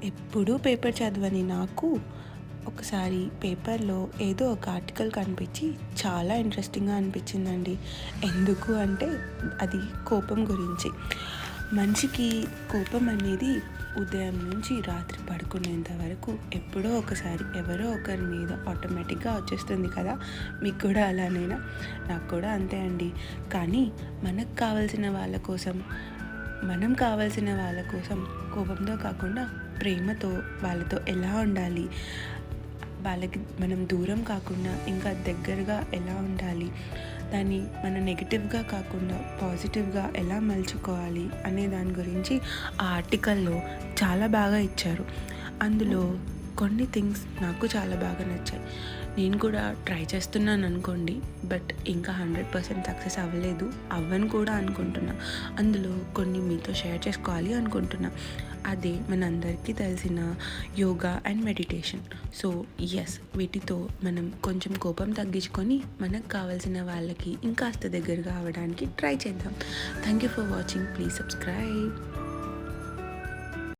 ఎప్పుడూ పేపర్ చదవని నాకు ఒకసారి పేపర్లో ఏదో ఒక ఆర్టికల్ కనిపించి చాలా ఇంట్రెస్టింగ్గా అనిపించిందండి. ఎందుకు అంటే అది కోపం గురించి. మనిషికి కోపం అనేది ఉదయం నుంచి రాత్రి పడుకునేంత వరకు ఎప్పుడో ఒకసారి ఎవరో ఒకరి మీద ఆటోమేటిక్గా వచ్చేస్తుంది కదా. మీకు కూడా అలానేనా? నాకు కూడా అంతే అండి. కానీ మనకు కావాల్సిన వాళ్ళ కోసం, మనం కావాల్సిన వాళ్ళ కోసం కోపంతో కాకుండా ప్రేమతో వాళ్ళతో ఎలా ఉండాలి, వాళ్ళకి మనం దూరం కాకుండా ఇంకా దగ్గరగా ఎలా ఉండాలి, దాన్ని మన నెగిటివ్గా కాకుండా పాజిటివ్గా ఎలా మలుచుకోవాలి అనే దాని గురించి ఆ ఆర్టికల్లో చాలా బాగా ఇచ్చారు. అందులో కొన్ని థింగ్స్ నాకు చాలా బాగా నచ్చాయి. నేను కూడా ట్రై చేస్తున్నాను అనుకోండి, బట్ ఇంకా 100% సక్సెస్ అవ్వలేదు, అవ్వను కూడా అనుకుంటున్నా. అందులో కొన్ని మీతో షేర్ చేసుకోవాలి అనుకుంటున్నా. అదే మనందరికీ తెలిసిన yoga and meditation. So yes, వీటితో మనం కొంచెం కోపం తగ్గించుకొని మనకు కావాల్సిన వాళ్ళకి ఇంకాస్త దగ్గరగా అవ్వడానికి ట్రై చేద్దాం. Thank you for watching. Please subscribe.